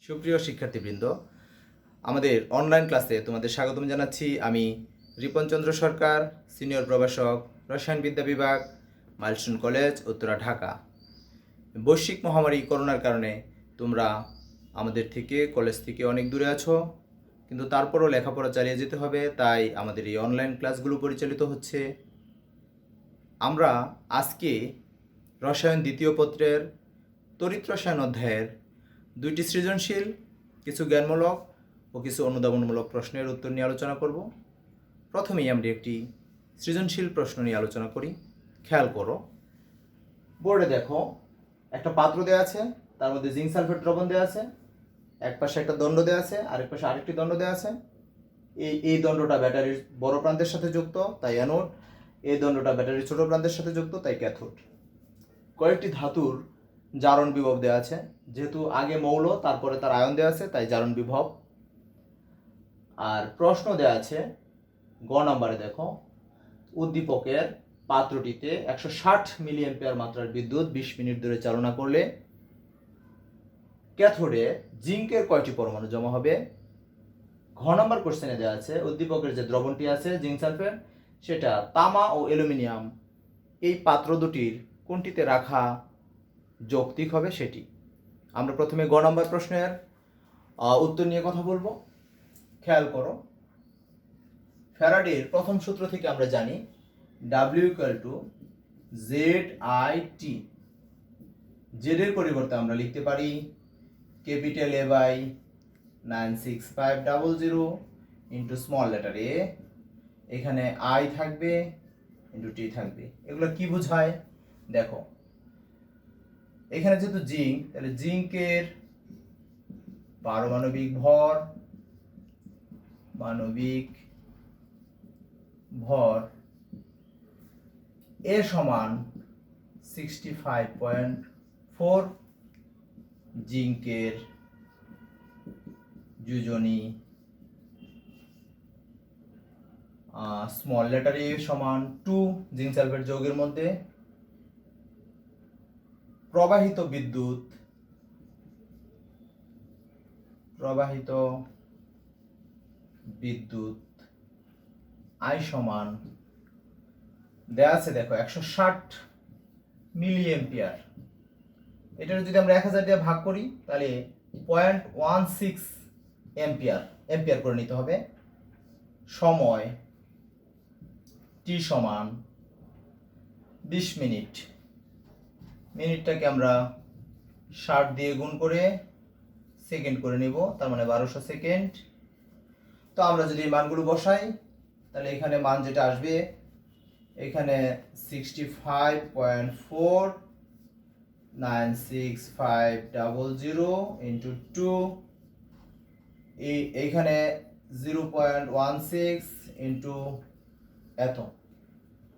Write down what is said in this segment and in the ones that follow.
সুপ্রিয় শিক্ষার্থীবৃন্দ, আমাদের অনলাইন ক্লাসে তোমাদের স্বাগতম জানাচ্ছি। আমি রিপন চন্দ্র সরকার, সিনিয়র প্রভাষক, রসায়নবিদ্যা বিভাগ, মাইলস্টোন কলেজ, উত্তরা, ঢাকা। বৈশ্বিক মহামারী করোনার কারণে তোমরা আমাদের থেকে, কলেজ থেকে অনেক দূরে আছো, কিন্তু তারপরও লেখাপড়া চালিয়ে যেতে হবে, তাই আমাদের এই অনলাইন ক্লাসগুলো পরিচালিত হচ্ছে। আমরা আজকে রসায়ন দ্বিতীয় পত্রের তড়িৎ রসায়ন অধ্যায়ের দুইটি সৃজনশীল, কিছু জ্ঞানমূলক ও কিছু অনুধাবনমূলক প্রশ্নের উত্তর নিয়ে আলোচনা করব। প্রথমেই আমরা একটি সৃজনশীল প্রশ্ন নিয়ে আলোচনা করি। খেয়াল করো, বোর্ডে দেখো একটা পাত্র দেওয়া আছে, তার মধ্যে জিঙ্ক সালফেট দ্রবণ দেওয়া আছে, এক পাশে একটা দণ্ড দেওয়া আছে, আরেক পাশে আরেকটি দণ্ড দেওয়া আছে। এই দণ্ডটা ব্যাটারির বড় প্রান্তের সাথে যুক্ত, তাই অ্যানোড। এই দণ্ডটা ব্যাটারির ছোট প্রান্তের সাথে যুক্ত, তাই ক্যাথোড। কয়েকটি ধাতুর জারণ বিভব দেওয়া আছে, যেহেতু আগে মৌল তারপরে তার আয়ন দেওয়া আছে, তাই জারণ বিভব। আর প্রশ্ন দেওয়া আছে গ নাম্বারে, দেখো উদ্দীপকের পাত্রটিতে 160 মিলি অ্যাম্পিয়ার মাত্রার বিদ্যুৎ 20 মিনিট ধরে চালনা করলে ক্যাথোডে জিঙ্কের কয়টি পরমাণু জমা হবে? ঘ নাম্বার কোশ্চেনে দেওয়া আছে উদ্দীপকের যে দ্রবণটি আছে জিঙ্ক সালফেট, সেটা তামা ও অ্যালুমিনিয়াম এই পাত্র দুটির কোনটিতে রাখা যৌক্তিক হবে সেটি। আমরা প্রথমে গ নাম্বার প্রশ্নের উত্তর নিয়ে কথা বলবো। খেয়াল করো, ফ্যারাডের প্রথম সূত্র থেকে আমরা জানি W = ZIT। জেড এর পরিবর্তে আমরা লিখতে পারি capital A/96500 into small letter A, এখানে আই থাকবে ইন্টু টি থাকবে। এগুলো কি বোঝায়? দেখো, এখানে যেহেতু জিঙ্ক, তাহলে জিঙ্কের পারমাণবিক ভর এ সমান 65.4, জিঙ্কের যোজনী স্মল লেটার এ সমান 2, জিঙ্ক সালফেট যৌগের মধ্যে প্রবাহিত বিদ্যুৎ আই সমান দেয়া আছে, দেখো 160 মিলি অ্যাম্পিয়ার। এটা যদি আমরা 1000 দিয়ে ভাগ করি তাহলে 0.16 অ্যাম্পিয়ার করে নিতে হবে। সময় টি সমান 20 মিনিট। মিনিটটাকে আমরা 60 দিয়ে গুণ করে সেকেন্ড করে নিব, তার মানে 1200 সেকেন্ড। তো আমরা যদি মানগুলো বসাই তাহলে এখানে মান যেটা আসবে, এখানে 65.496,500 ইন্টু 2, এইখানে 0.16 ইন্টু এত।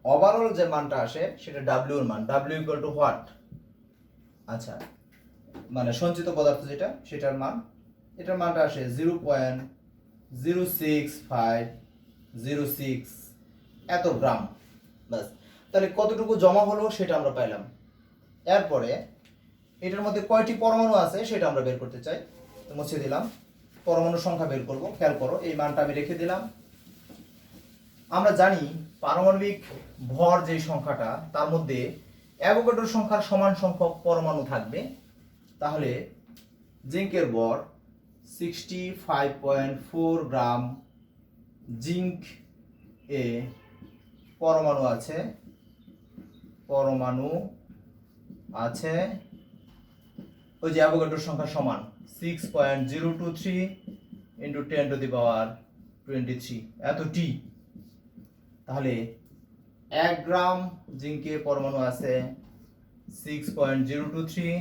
ওভারঅল যে মানটা আসে সেটা ডাব্লিউ এর মান। W equal to what? আচ্ছা, মানে সঞ্চিত পদার্থ যেটা, সেটার মান। এটার মানটা আসে 0.06506 এত গ্রাম। বাস, তাহলে কতটুকু জমা হলো সেটা আমরা পাইলাম। এরপরে এটার মধ্যে কয়টি পরমাণু আছে সেটা আমরা বের করতে চাই। তো মুছে দিলাম, পরমাণু সংখ্যা বের করব। খেয়াল করো, এই মানটা আমি রেখে দিলাম। আমরা জানি পারমাণবিক ভর যে সংখ্যাটা, তার মধ্যে অ্যাভোগাড্রো সংখ্যার সমান সংখ্যক পরমাণু থাকবে। তাহলে জিঙ্কের ভর 65.4 গ্রাম জিঙ্ক এ পরমাণু আছে ওই যে অ্যাভোগাড্রো সংখ্যা সমান 6.023 ইন্টু 10⁻23 এত টি। তাহলে 1 গ্রাম জিঙ্কে পরমাণু আছে 6.023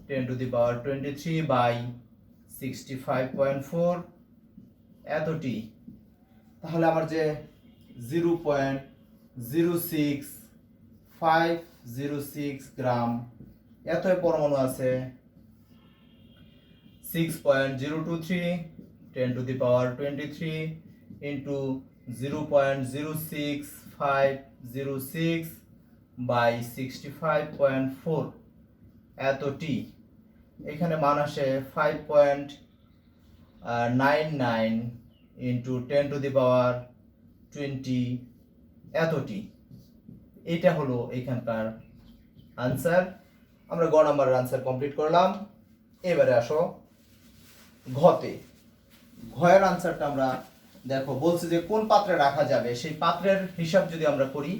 10⁻23 বাই 65.4 এত টি। তাহলে আমার যে 0.06506 গ্রাম এত পরমাণু আছে 6.023 10⁻23 ইন্টু 0.06506 বাই 65.4 এত টি। এখানে মান আসে 5.99 ইন্টু 10⁻20 এতটি। এটা হলো এখানকার আনসার। আমরা গ নাম্বারের আনসার কমপ্লিট করলাম। এবারে আসো ঘতে। ঘয়ের আনসারটা আমরা দেখো বলছে যে কোন পাত্রে রাখা যাবে, সেই পাত্রের হিসাব যদি আমরা করি,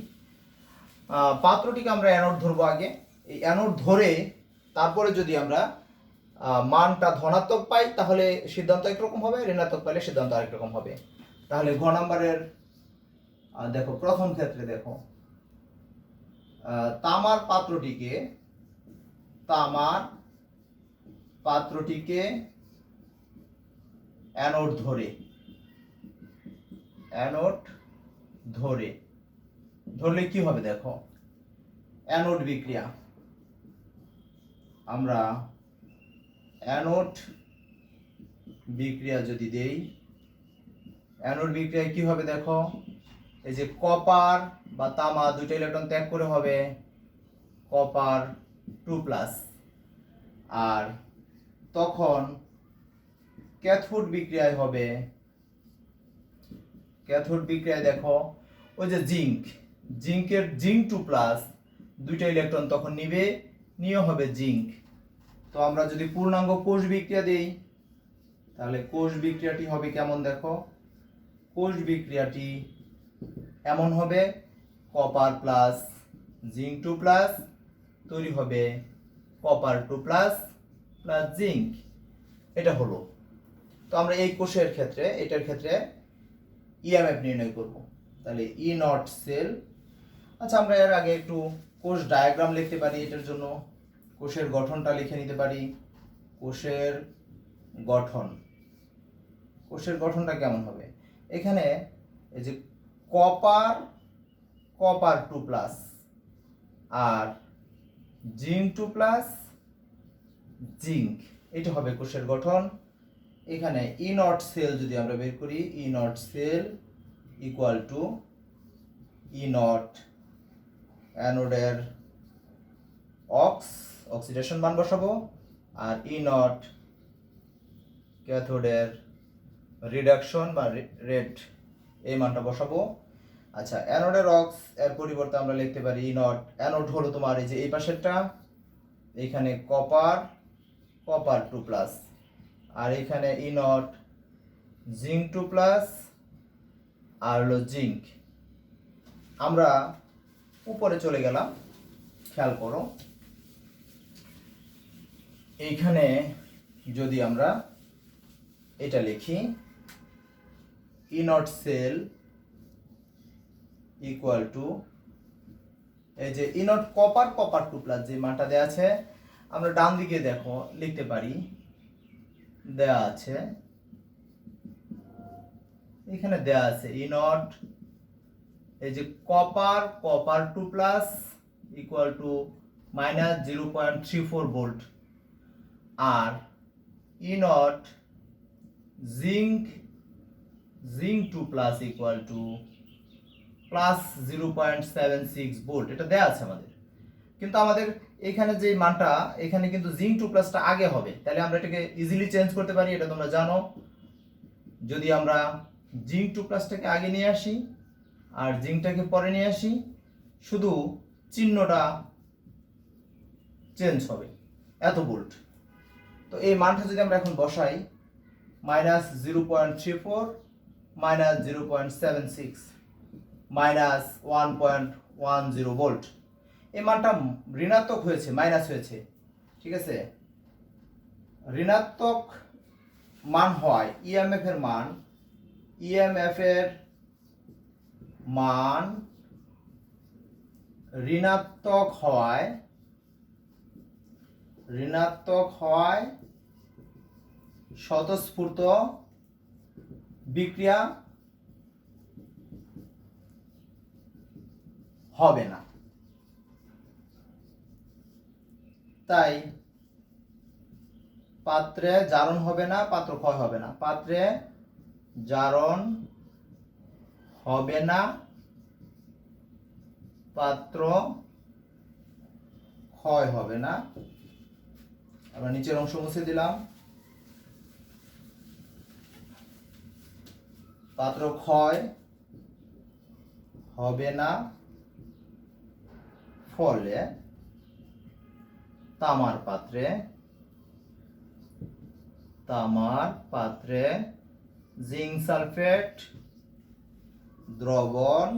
পাত্রটিকে আমরা অ্যানোড ধরবো আগে। এই অ্যানোড ধরে তারপরে যদি আমরা মানটা ধনাত্মক পাই তাহলে সিদ্ধান্ত একরকম হবে, ঋণাত্মক পাইলে সিদ্ধান্ত আরেক রকম হবে। তাহলে ঘ নাম্বারের দেখো প্রথম ক্ষেত্রে দেখো তামার পাত্রটিকে অ্যানোড ধরলে কি হবে দেখো, অ্যানোড বিক্রিয়া, আমরা অ্যানোড বিক্রিয়া যদি দেই, অ্যানোড বিক্রিয়ায় কি হবে দেখো, এই যে কপার বা তামা দুইটা ইলেকট্রন ত্যাগ করে হবে কপার 2+, আর তখন ক্যাথোড বিক্রিয়ায় হবে, ক্যাথোড বিক্রিয়ায় দেখো ওই যে জিঙ্কের জিঙ্ক 2+, দুইটা ইলেকট্রন তখন নিয়ে হবে জিঙ্ক। তো আমরা যদি পূর্ণাঙ্গ কোষ বিক্রিয়া দেই তাহলে কোষ বিক্রিয়াটি হবে কেমন দেখো, কোষ বিক্রিয়াটি এমন হবে কপার প্লাস জিঙ্ক 2+, তৈরি হবে কপার 2+ প্লাস জিঙ্ক। এটা হলো। তো আমরা এই কোষের ক্ষেত্রে এটার ক্ষেত্রে ইএমএফ নির্ণয় করব। তাহলে ই নট সেল। আচ্ছা, আমরা এর আগে একটু কোষ ডায়াগ্রাম লিখতে পারি। এটার জন্য কোষের গঠনটা লিখে নিতে পারি। কোষের গঠনটা কেমন হবে, এখানে এই যে কপার 2+ আর জিঙ্ক 2+, জিঙ্ক, এটা হবে কোষের গঠন। এখানে ই নট সেল যদি আমরা বের করি, E naught cell equal to E naught অ্যানোডের অক্সিডেশন মান বসাবো, আর ই নট ক্যাথোডের রিডাকশন বা রেট এই মানটা বসাবো। আচ্ছা, অ্যানোডের এর পরিবর্তে আমরা লিখতে পারি ই নট, অ্যানোড হলো তোমার এই যে এই পাশেরটা, এইখানে কপার 2+, আর এখানে ই নট জিঙ্ক 2+, আর হলো জিঙ্ক। আমরা উপরে চলে গেলাম, খেয়াল করো এইখানে যদি আমরা এটা লিখি, ই নট সেল ইকুয়াল টু এই যে ই নট কপার 2+, যে মানটা দেওয়া আছে আমরা ডান দিকে দেখো লিখতে পারি, দেয়া আছে এখানে দেয়া আছে ই নট এই যে কপার 2+ ইকুয়াল টু -0.34 ভোল্ট, আর E naught zinc 2+ equal to +0.76 volt. এটা দেয়া আছে আমাদের, কিন্তু আমাদের এখানে যে মানটা এখানে কিন্তু জিঙ্ক 2+টা আগে হবে, তাহলে আমরা এটাকে ইজিলি চেঞ্জ করতে পারি। এটা তোমরা জানো, যদি আমরা জিঙ্ক 2+টাকে আগে নিয়ে আসি আর জিঙ্কটাকে পরে নিয়ে আসি, শুধু চিহ্নটা চেঞ্জ হবে, এত ভোল্ট। তো এই মানটা যদি আমরা এখন বসাই, -0.34 -0.76 -1.10 ভোল্ট, এই মানটা ঋণাত্মক হয়েছে, মাইনাস হয়েছে, ঠিক আছে। ঋণাত্মক মান হয় ইএমএফ এর মান, ঋণাত্মক হওয়ায় স্বতঃস্ফূর্ত বিক্রিয়া হবে না। তাই পাত্রে জারণ হবে না, পাত্র ক্ষয় হবে না। পাত্রে জারণ হবে না, পাত্র ক্ষয় হবে না। আমরা নিচের অংশ মুছে দিলাম। পাত্র ক্ষয় হবে না ফলে তামার পাত্রে জিঙ্ক সালফেট দ্রবণ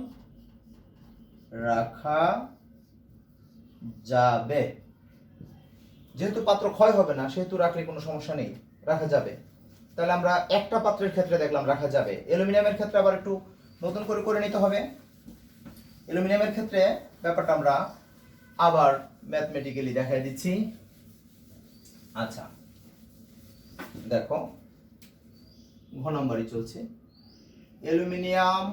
রাখা যাবে। যেহেতু পাত্র ক্ষয় হবে না সেহেতু রাখলে কোনো সমস্যা নেই, রাখা যাবে। তাহলে আমরা একটা পাত্রের ক্ষেত্রে দেখলাম রাখা যাবে। অ্যালুমিনিয়ামের ক্ষেত্রে আবার একটু নতুন করে নিতে হবে। অ্যালুমিনিয়ামের ক্ষেত্রে ব্যাপারটা আমরা আবার ম্যাথমেটিক্যালি দেখাই দিচ্ছি। আচ্ছা দেখো, ঘ নম্বরই চলছে। অ্যালুমিনিয়াম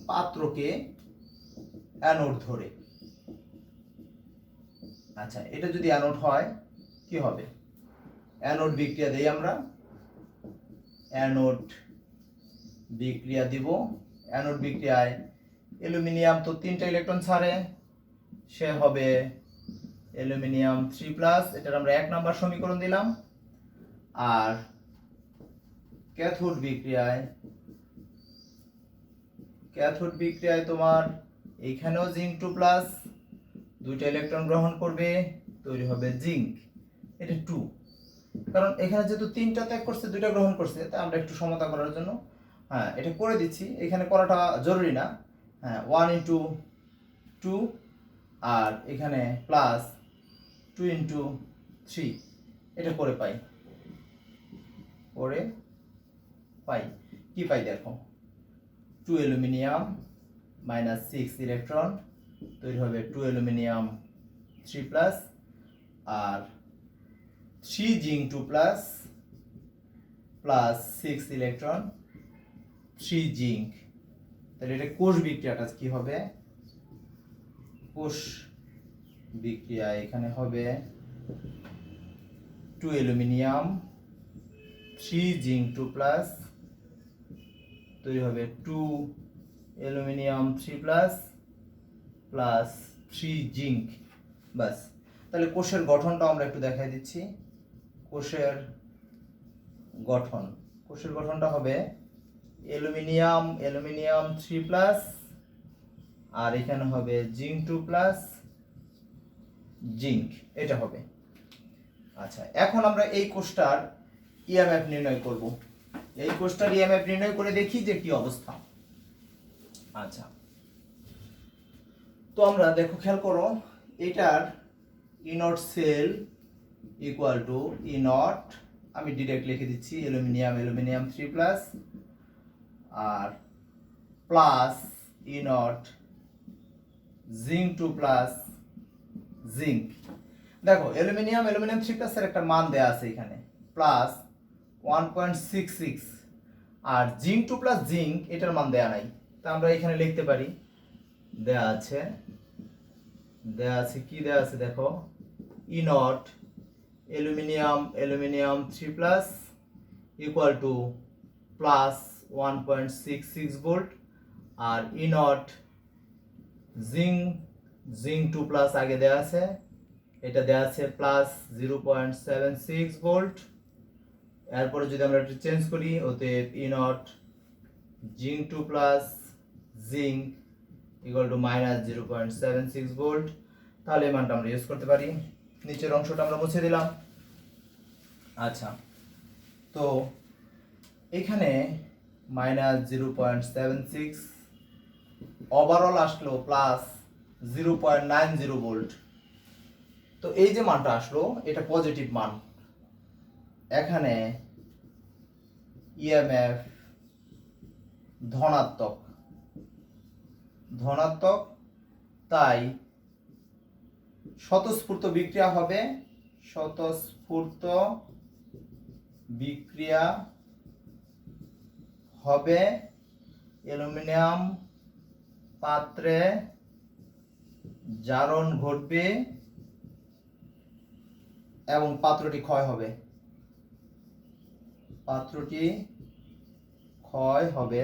পাত্রকে অ্যানোড ধরে। আচ্ছা, এটা যদি অ্যানোড হয় কি হবে? অ্যানোড বিক্রিয়া দেই আমরা, অ্যানোড বিক্রিয়া দিব। অ্যানোড বিক্রিয়ায় অ্যালুমিনিয়াম তো 3টা ইলেকট্রন ছাড়ে, সে হবে অ্যালুমিনিয়াম 3+, এটার আমরা 1 নাম্বার সমীকরণ দিলাম। আর ক্যাথোড বিক্রিয়ায় তোমার এইখানেও জিঙ্ক 2+, 2টা ইলেকট্রন গ্রহণ করবে, তৈরি হবে জিঙ্ক, এটা 2। কারণ এখানে যেহেতু 3টা ত্যাগ করছে 2টা গ্রহণ করছে, তাই আমরা একটু সমতা করার জন্য এটা করে দিচ্ছি। এখানে করাটা জরুরি না। 1 × 2 আর এখানে প্লাস 2 × 3 এটা করে পাই। কি পাই দেখো, 2 অ্যালুমিনিয়াম -6 ইলেকট্রন, তৈরি হবে 2 অ্যালুমিনিয়াম 3+, আর 3 জিঙ্ক 2+ প্লাস 6 ইলেকট্রন 3 জিঙ্ক। তাহলে এটা কোষ বিক্রিয়াটা কি হবে? কোষ বিক্রিয়া এখানে হবে 2 অ্যালুমিনিয়াম 3 জিঙ্ক 2+, তৈরি হবে 2 অ্যালুমিনিয়াম 3+ প্লাস 3 জিঙ্ক। বাস, তাহলে কোষের গঠনটা আমরা একটু দেখাই দিচ্ছি। কোষের গঠনটা হবে অ্যালুমিনিয়াম 3+, আর এখানে হবে জিঙ্ক 2+, জিঙ্ক, এটা হবে। আচ্ছা, এখন আমরা এই কোষটার ইএমএফ নির্ণয় করব। এই কোষটার ইএমএফ নির্ণয় করে দেখি যে কি অবস্থা। আচ্ছা, তো আমরা দেখো, খেয়াল করো, এটার ইনট সেল ইকুয়াল টু ইনট, আমি ডিরেক্ট লিখে দিচ্ছি অ্যালুমিনিয়াম 3+, আর প্লাস ইনট জিঙ্ক 2+, জিঙ্ক। দেখো, অ্যালুমিনিয়াম 3+ এর একটা মান দেয়া আছে এখানে, প্লাস 1.66, আর জিঙ্ক 2+, জিঙ্ক এটার মান দেয়া নাই। তা আমরা এখানে লিখতে পারি, দেয়া আছে কি দেয়া আছে দেখো, E naught aluminium 3+ equal to plus 1.66 volt, আর ইনট জিঙ্ক 2+ আগে দেয়া আছে, এটা দেয়া আছে প্লাস 0.76 ভোল্ট। এরপরে যদি আমরা এটা চেঞ্জ করি, ওতে ইনট zinc 2+, zinc equal to -0.76 volt. তাহলে এই মানটা আমরা ইউজ করতে পারি। নিচের অংশটা আমরা মুছে দিলাম। আচ্ছা, তো এখানে -0.76, ওভারঅল আসলো প্লাস 0.90 ভোল্ট। তো এই যে মানটা আসলো এটা পজিটিভ মান। এখানে ইএমএফ ধনাত্মক, তাই স্বতঃস্ফূর্ত বিক্রিয়া হবে অ্যালুমিনিয়াম পাত্রে জারণ ঘটবে এবং পাত্রটি ক্ষয় হবে,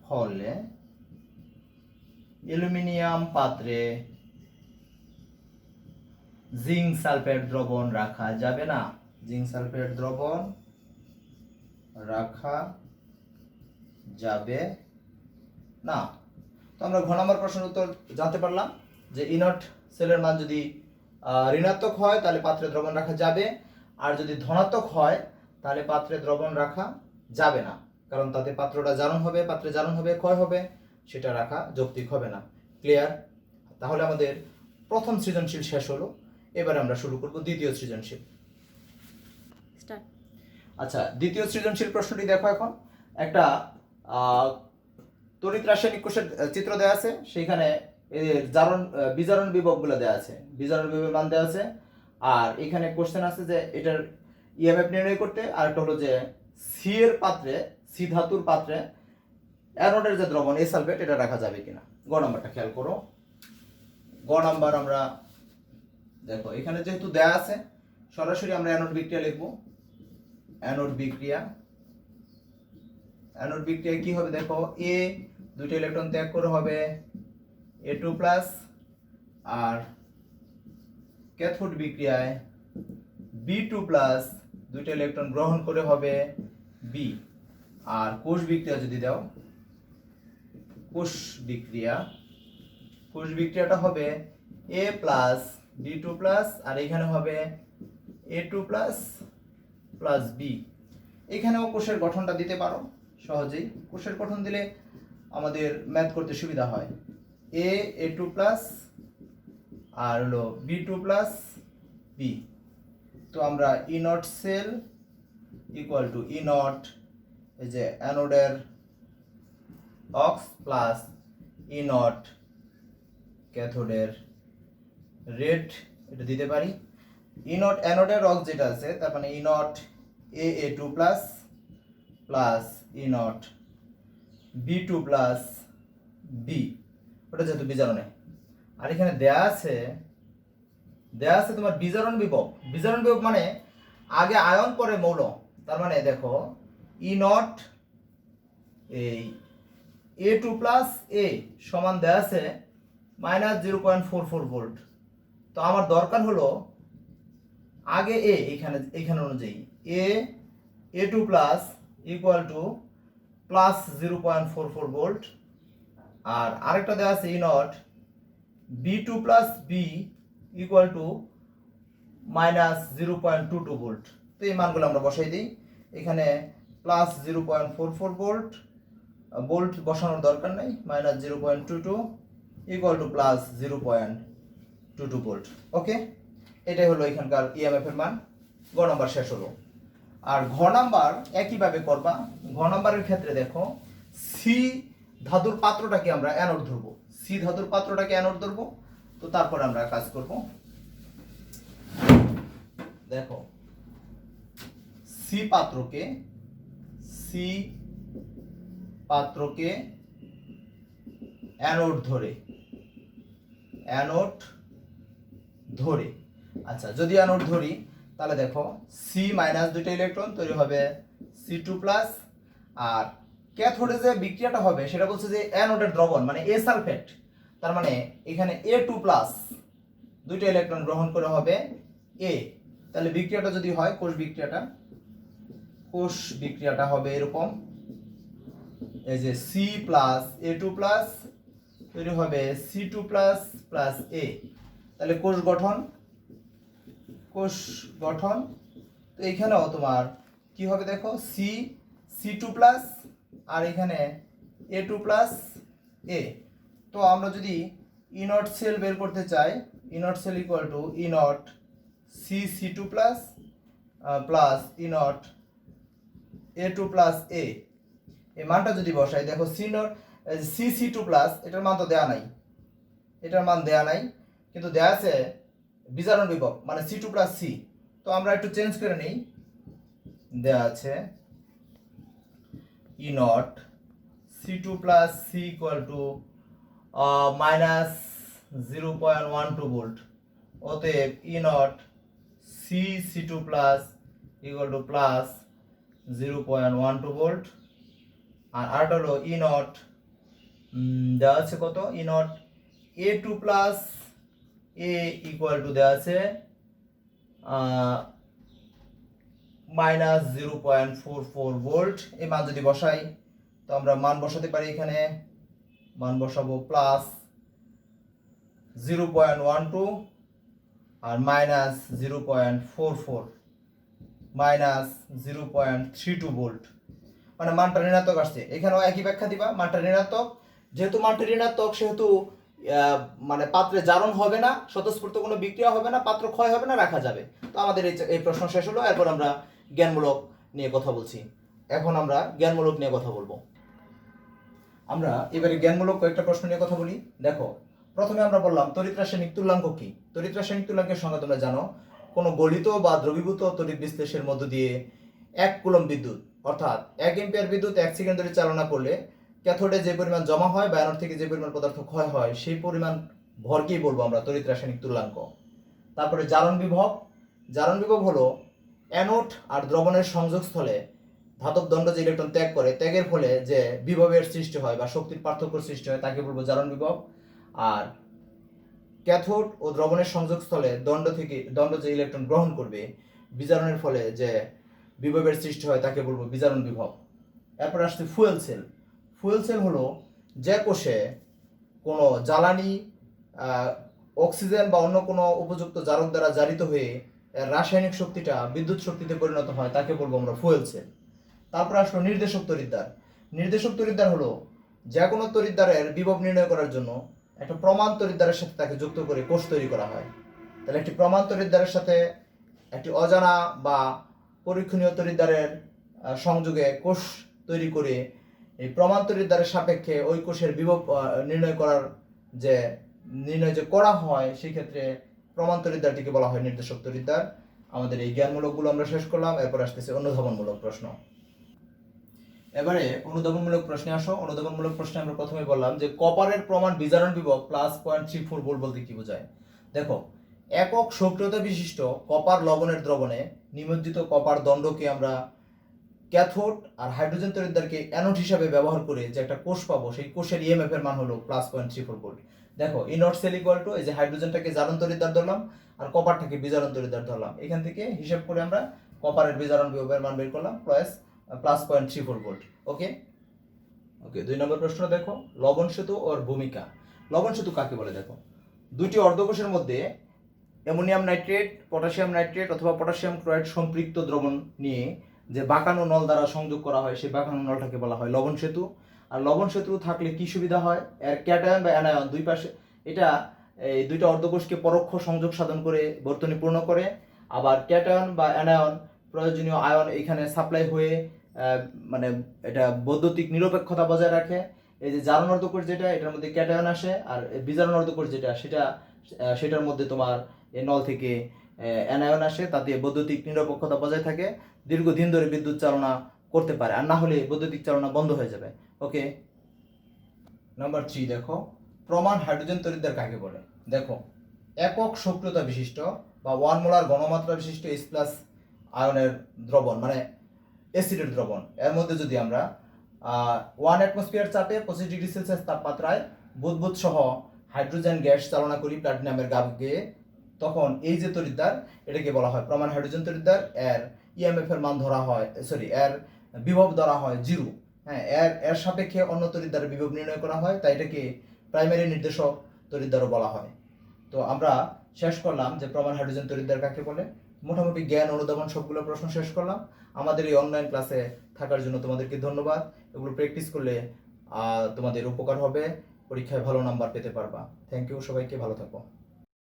ফলে অ্যালুমিনিয়াম পাত্রে জিঙ্ক সালফেট দ্রবণ রাখা যাবে না, জিঙ্ক সালফেট দ্রবণ রাখা যাবে না। তো আমরা ঘ নম্বর প্রশ্নের উত্তর জানতে পারলাম যে ইনট সেলের মান যদি ঋণাত্মক হয় তাহলে পাত্রে দ্রবণ রাখা যাবে, আর যদি ধনাত্মক হয় তাহলে পাত্রে দ্রবণ রাখা যাবে না, কারণ তাতে পাত্রটা জারণ হবে, পাত্রে জারণ হবে, ক্ষয় হবে, সেটা রাখা যৌক্তিক হবে না। ক্লিয়ার? তাহলে আমাদের প্রথম সৃজনশীল শেষ হলো, এবারে আমরা শুরু করব দ্বিতীয় সৃজনশীল। আচ্ছা, দ্বিতীয় সৃজনশীল প্রশ্নটি দেখো। এখন একটা তড়িৎ রাসায়নিক কোষের চিত্র দেওয়া আছে, সেইখানে জারণ বিজারণ বিভবগুলো দেওয়া আছে, বিজারণ বিভবের মান দেওয়া আছে, আর এখানে কোশ্চেন আছে যে এটার ইএমএফ নির্ণয় করতে, আর একটা হলো যে সি এর পাত্রে, সি ধাতুর পাত্রে অ্যানোডের যে দ্রবণ এ সালফেট এটা রাখা যাবে কিনা। গ নাম্বারটা খেয়াল করো। গ নাম্বার আমরা দেখো, এখানে যেহেতু দেয়া আছে সরাসরি আমরা অ্যানোড বিক্রিয়া লিখব। অ্যানোড বিক্রিয়া, অ্যানোড বিক্রিয়া কি হবে দেখো, এ দুটো ইলেকট্রন ত্যাগ করে হবে A2+, আর ক্যাথোড বিক্রিয়ায় B2+, দুটো ইলেকট্রন গ্রহণ করে হবে B। আর কোষ বিক্রিয়া যদি দাও, কোষ বিক্রিয়াটা হবে A+, B2+, আর এখানে হবে A2+ প্লাস B। এখানেও কোষের গঠনটা দিতে পারো সহজেই, কোষের গঠন দিলে আমাদের ম্যাথ করতে সুবিধা হয়। A2+ আর হলো B2+ B। তো আমরা E naught cell equal to E naught, এই যে অ্যানোডের অক্স প্লাস E নট ক্যাথোডের রেড, এটা দিতে পারি। E নট অ্যানোডের অক্স যেটা আছে, তার মানে E naught A2+ plus E not B2+ B, ওটা যেহেতু বিজারণে। আর এখানে দেয়া আছে তোমার বিজারণ বিভব। বিজারণ বিভব মানে আগে আয়ন পরে মৌল, তার মানে দেখো E নট এই A2+ A সমান দেয়া আছে -0.44 ভোল্ট। তো আমার দরকার হলো আগে এ, এখানে অনুযায়ী A2+ ইকুয়াল টু +0.44 ভোল্ট, আর আরেকটা দেওয়া আছে E not B2+ B equal to -0.22 volt. তো এই মানগুলো আমরা বসাই দিই। এখানে +0.44 ভোল্ট বসানোর দরকার নেই, -0.22 ইকুয়াল টু +0.22 ভোল্ট। ওকে, এটাই হলো এখানকার ইএমএফ এর মান। গ নাম্বার শেষ হলো। আর ঘ নাম্বার একইভাবে করবা। ঘ নাম্বারের ক্ষেত্রে দেখো, সি ধাতুর পাত্রটাকে আমরা অ্যানোড ধরবো, সি ধাতুর পাত্রটাকে অ্যানোড ধরবো। তো তারপর আমরা কাজ করব। দেখো, সি পাত্রকে অ্যানোড ধরে, আচ্ছা যদি অ্যানোড ধরি তাহলে দেখো সি মাইনাস দুইটা ইলেকট্রন তৈরি হবে C2+, আর ক্যাথোডে যে বিক্রিয়াটা হবে সেটা বলছে যে অ্যানোডের দ্রবণ মানে এ সালফেট, তার মানে এখানে A2+ দুইটা ইলেকট্রন গ্রহণ করে হবে A। তাহলে বিক্রিয়াটা যদি হয়, কোষ বিক্রিয়াটা হবে এরকম, এই যে C প্লাস A2+ তৈরি হবে C2+ প্লাস A। তাহলে কোষ গঠন তো এখানেও তোমার কি হবে দেখো, C2+ আর এখানে A2+ A। তো আমরা যদি E নট সেল বের করতে চাই, E naught cell equal to E naught C2+ plus E naught A2+ A। এই মানটা যদি বসাই, দেখো C2+, এটার মান তো দেয়া নাই, কিন্তু দেয়া আছে বিজারণ বিভব মানে C2+ C। তো আমরা একটু চেঞ্জ করে নিই, দেয়া আছে E naught C2+ C equal to -0.12 volt. অতএব E naught C2+ equal to +0.12 volt. আর আরেকটা হলো E নট দেওয়া আছে কত, E naught A2+ A equal to দেওয়া আছে -0.44 ভোল্ট। এই মান যদি বসাই তো আমরা মান বসাতে পারি, এখানে মান বসাবো +0.12 আর -0.44 -0.32 ভোল্ট, মানে মানটা ঋণাত্মক আসছে। এখানেও একই ব্যাখ্যা দিবা, মানটা ঋণাত্মক, যেহেতু মানটা ঋণাত্মক সেহেতু মানে পাত্রে জারণ হবে না, স্বতঃস্ফূর্ত কোনো বিক্রিয়া হবে না, পাত্র ক্ষয় হবে না, রাখা যাবে। তো আমাদের এই প্রশ্ন শেষ হলো। এরপর আমরা জ্ঞানমূলক নিয়ে কথা বলছি। এখন আমরা জ্ঞানমূলক নিয়ে কথা বলবো। আমরা এবারে জ্ঞানমূলক কয়েকটা প্রশ্ন নিয়ে কথা বলি। দেখো, প্রথমে আমরা বললাম তড়িৎ রাসায়নিক তুল্যাঙ্ক কি। তড়িৎ রাসায়নিক তুল্যাঙ্কের সংজ্ঞা তোমরা জানো, কোনো গলিত বা দ্রবীভূত তড়িৎ বিশ্লেষের মধ্য দিয়ে 1 কুলম্ব বিদ্যুৎ অর্থাৎ 1 এম্পিয়ার বিদ্যুৎ 1 সেকেন্ড ধরে চালনা করলে ক্যাথোডে যে পরিমাণ জমা হয় বা অ্যানোড থেকে যে পরিমাণ পদার্থ ক্ষয় হয় সেই পরিমাণ ভরকেই বলবো আমরা তড়িৎ রাসায়নিক তুল্যাঙ্ক। তারপরে জারণ বিভব। জারণ বিভব হলো অ্যানোড আর দ্রবণের সংযোগস্থলে ধাতব দণ্ড যে ইলেকট্রন ত্যাগ করে, ত্যাগের ফলে যে বিভবের সৃষ্টি হয় বা শক্তির পার্থক্য সৃষ্টি হয় তাকে বলবো জারণ বিভব। আর ক্যাথোড ও দ্রবণের সংযোগস্থলে দণ্ড যে ইলেকট্রন গ্রহণ করবে, বিজারণের ফলে যে বিভবের সৃষ্টি হয় তাকে বলবো বিজারণ বিভব। এরপর আসছে ফুয়েল সেল। ফুয়েল সেল হলো যে কোষে কোনো জ্বালানি অক্সিজেন বা অন্য কোনো উপযুক্ত জারক দ্বারা জারিত হয়ে রাসায়নিক শক্তিটা বিদ্যুৎ শক্তিতে পরিণত হয় তাকে বলবো আমরা ফুয়েল সেল। তারপর আসলো নির্দেশক তড়িৎদ্বার। নির্দেশক তড়িৎদ্বার হলো যে কোনো তড়িৎদ্বারের বিভব নির্ণয় করার জন্য একটা প্রমাণ তড়িৎদ্বারের সাথে তাকে যুক্ত করে কোষ তৈরি করা হয়। তাহলে একটি প্রমাণ তড়িৎদ্বারের সাথে একটি অজানা বা পরীক্ষণীয় তড়িৎদ্বারের সংযোগে কোষ তৈরি করে এই প্রমাণ তড়িৎদ্বারের সাপেক্ষে ওই কোষের বিভব নির্ণয় যে করা হয়, সেই ক্ষেত্রে প্রমাণ তড়িৎদ্বারটিকে বলা হয় নির্দেশক তড়িৎদ্বার। আমাদের এই জ্ঞানমূলকগুলো আমরা শেষ করলাম। এরপর আসতেছে অনুধাবনমূলক প্রশ্ন। এবারে অনুধাবনমূলক প্রশ্নে আসো। অনুধাবনমূলক প্রশ্নে আমরা প্রথমে বললাম যে কপারের প্রমাণ বিজারণ বিভব +0.34 ভোল্ট বলতে কি বোঝায়। দেখো, একক সক্রিয়তা বিশিষ্ট কপার লবণের দ্রবণে নিমজ্জিত কপার দণ্ডকে আমরা ক্যাথোড আর হাইড্রোজেন তড়িৎদ্বারকে অ্যানোড হিসাবে ব্যবহার করে যে একটা কোষ পাবো, সেই কোষের ইএমএফ এর মান হলো +0.34 ভোল্ট। দেখো, ই নট সেল ইকুয়াল টু এই যে হাইড্রোজেনটাকে জারণ তড়িৎদ্বার ধরলাম আর কপারটাকে বিজারণ তড়িৎদ্বার ধরলাম। এখান থেকে হিসাব করে আমরা কপারের বিজারণ বিভবের মান বের করলাম +0.34 ভোল্ট। ওকে ওকে 2 নম্বর প্রশ্ন দেখো, লবণ সেতু ওর ভূমিকা। লবণ সেতু কাকে বলে? দেখো, দুটি অর্ধকোষের মধ্যে অ্যামোনিয়াম নাইট্রেট, পটাশিয়াম নাইট্রেট অথবা পটাশিয়াম ক্লোরাইড সম্পৃক্ত দ্রবণ নিয়ে যে বাঁকানো নল দ্বারা সংযোগ করা হয়, সেই বাঁকানো নলটাকে বলা হয় লবণ সেতু। আর লবণ সেতু থাকলে কি সুবিধা হয়? এর ক্যাটায়ন বা অ্যানায়ন দুই পাশে, এটা এই দুইটা অর্ধকোষকে পরোক্ষ সংযোগ সাধন করে বর্তনী পূর্ণ করে। আবার ক্যাটায়ন বা অ্যানায়ন প্রয়োজনীয় আয়ন এখানে সাপ্লাই হয়ে মানে এটা বৈদ্যুতিক নিরপেক্ষতা বজায় রাখে। এই যে জারণ অর্ধকোষ যেটা, এটার মধ্যে ক্যাটায়ন আসে, আর বিজারণ অর্ধকোষ যেটা সেটার মধ্যে তোমার এই নল থেকে অ্যানায়ন আসে, তাতে বৈদ্যুতিক নিরপেক্ষতা বজায় থাকে, দীর্ঘদিন ধরে বিদ্যুৎ চালনা করতে পারে, আর না হলে বৈদ্যুতিক চালনা বন্ধ হয়ে যাবে। ওকে, নাম্বার 3 দেখো, প্রমাণ হাইড্রোজেন তড়িৎদ্বার কাকে বলে? দেখো, একক সক্রিয়তা বিশিষ্ট বা 1 মোলার ঘনমাত্রা বিশিষ্ট H+ আয়নের দ্রবণ, মানে অ্যাসিডের দ্রবণ, এর মধ্যে যদি আমরা 1 অ্যাটমসফিয়ার চাপে 25 ডিগ্রি সেলসিয়াস তাপমাত্রায় বুদবুদ সহ হাইড্রোজেন গ্যাস চালনা করি প্লাটিনামের গাবকে, তখন এই যে তড়িৎদ্বার, এটাকে বলা হয় প্রমাণ হাইড্রোজেন তড়িৎদ্বার। এর ইএমএফ এর মান ধরা হয়, এর বিভব ধরা হয় 0। হ্যাঁ, এর সাপেক্ষে অন্য তড়িৎদ্বারের বিভব নির্ণয় করা হয়, তাই এটাকে প্রাইমারি নির্দেশক তড়িৎদ্বারও বলা হয়। তো আমরা শেষ করলাম যে প্রমাণ হাইড্রোজেন তড়িৎদ্বার কাকে বলে। মোটামুটি জ্ঞান অনুধাবন সবগুলো প্রশ্ন শেষ করলাম। আমাদের এই অনলাইন ক্লাসে থাকার জন্য তোমাদেরকে ধন্যবাদ। এগুলো প্র্যাকটিস করলে তোমাদের উপকার হবে, পরীক্ষায় ভালো নাম্বার পেতে পারবা। থ্যাংক ইউ, সবাইকে ভালো থাকো।